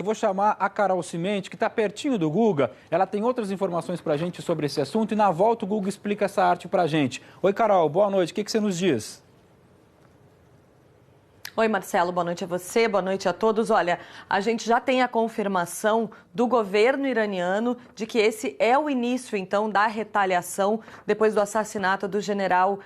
Eu vou chamar a Carol Cimenti, que está pertinho do Guga. Ela tem outras informações para a gente sobre esse assunto e na volta o Guga explica essa arte para a gente. Oi, Carol, boa noite. O que você nos diz? Oi, Marcelo, boa noite a você, boa noite a todos. Olha, a gente já tem a confirmação do governo iraniano de que esse é o início, então, da retaliação depois do assassinato do general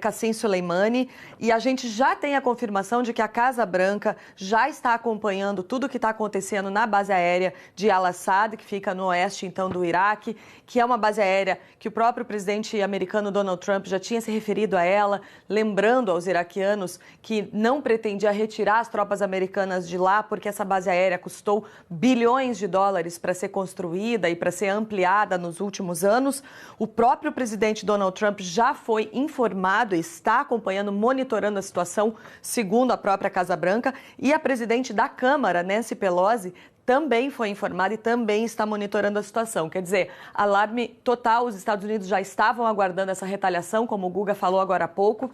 Qasem Soleimani. E a gente já tem a confirmação de que a Casa Branca já está acompanhando tudo o que está acontecendo na base aérea de Al-Assad, que fica no oeste, então, do Iraque, que é uma base aérea que o próprio presidente americano Donald Trump já tinha se referido a ela, lembrando aos iraquianos que não pretendia retirar as tropas americanas de lá, porque essa base aérea custou bilhões de dólares para ser construída e para ser ampliada nos últimos anos. O próprio presidente Donald Trump já foi informado, está acompanhando, monitorando a situação, segundo a própria Casa Branca, e a presidente da Câmara, Nancy Pelosi, também foi informada e também está monitorando a situação. Quer dizer, alarme total, os Estados Unidos já estavam aguardando essa retaliação, como o Guga falou agora há pouco.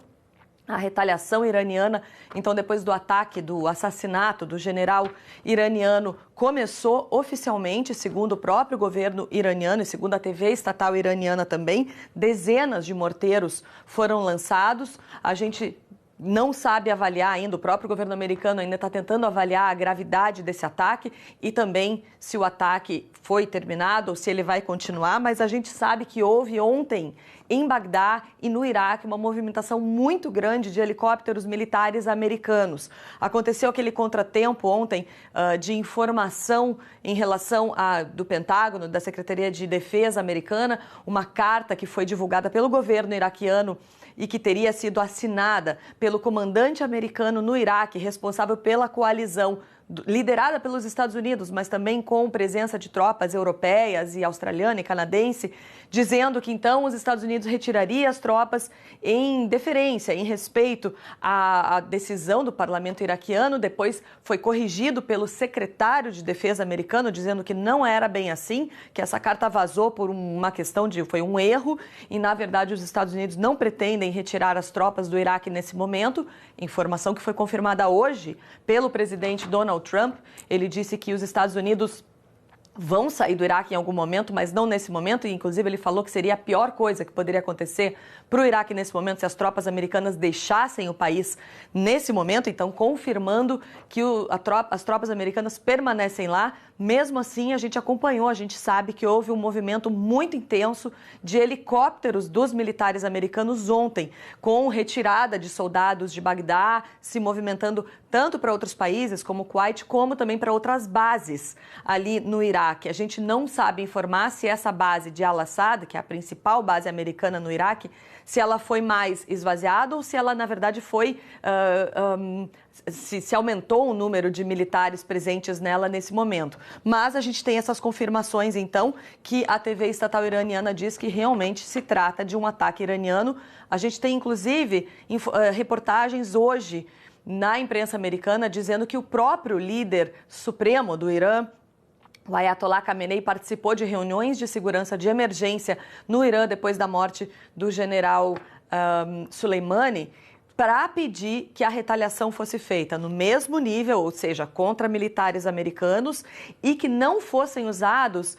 A retaliação iraniana, então, depois do ataque, do assassinato do general iraniano, começou oficialmente, segundo o próprio governo iraniano e segundo a TV estatal iraniana também. Dezenas de morteiros foram lançados. A gente não sabe avaliar ainda, o próprio governo americano ainda está tentando avaliar a gravidade desse ataque e também se o ataque foi terminado ou se ele vai continuar, mas a gente sabe que houve ontem em Bagdá e no Iraque uma movimentação muito grande de helicópteros militares americanos. Aconteceu aquele contratempo ontem de informação em relação do Pentágono, da Secretaria de Defesa americana, uma carta que foi divulgada pelo governo iraquiano e que teria sido assinada pelo comandante americano no Iraque, responsável pela coalizão liderada pelos Estados Unidos, mas também com presença de tropas europeias e australiana e canadense, dizendo que então os Estados Unidos retiraria as tropas em deferência, em respeito à decisão do parlamento iraquiano. Depois foi corrigido pelo secretário de defesa americano, dizendo que não era bem assim, que essa carta vazou por uma questão foi um erro e, na verdade, os Estados Unidos não pretendem retirar as tropas do Iraque nesse momento. Informação que foi confirmada hoje pelo presidente Donald Trump. Ele disse que os Estados Unidos vão sair do Iraque em algum momento, mas não nesse momento, e inclusive ele falou que seria a pior coisa que poderia acontecer para o Iraque nesse momento se as tropas americanas deixassem o país nesse momento, então confirmando que as tropas americanas permanecem lá. Mesmo assim, a gente acompanhou, a gente sabe que houve um movimento muito intenso de helicópteros dos militares americanos ontem, com retirada de soldados de Bagdá, se movimentando tanto para outros países, como o Kuwait, como também para outras bases ali no Iraque. A gente não sabe informar se essa base de Al-Assad, que é a principal base americana no Iraque, se ela foi mais esvaziada ou se ela, na verdade, foi se aumentou o número de militares presentes nela nesse momento. Mas a gente tem essas confirmações, então, que a TV estatal iraniana diz que realmente se trata de um ataque iraniano. A gente tem, inclusive, reportagens hoje na imprensa americana dizendo que o próprio líder supremo do Irã, o Ayatollah Khamenei, participou de reuniões de segurança de emergência no Irã depois da morte do general Soleimani, para pedir que a retaliação fosse feita no mesmo nível, ou seja, contra militares americanos, e que não fossem usadas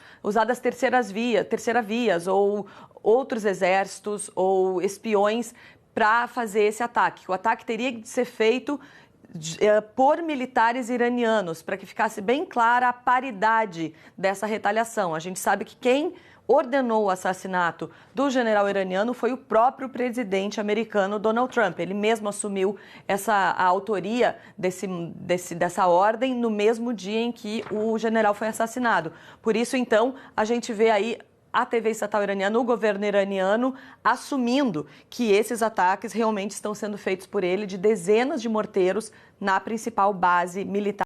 terceiras vias ou outros exércitos ou espiões para fazer esse ataque. O ataque teria de ser feito por militares iranianos, para que ficasse bem clara a paridade dessa retaliação. A gente sabe que quem ordenou o assassinato do general iraniano foi o próprio presidente americano Donald Trump. Ele mesmo assumiu a autoria dessa ordem no mesmo dia em que o general foi assassinado. Por isso, então, a gente vê aí a TV estatal iraniana, o governo iraniano, assumindo que esses ataques realmente estão sendo feitos por ele, de dezenas de morteiros na principal base militar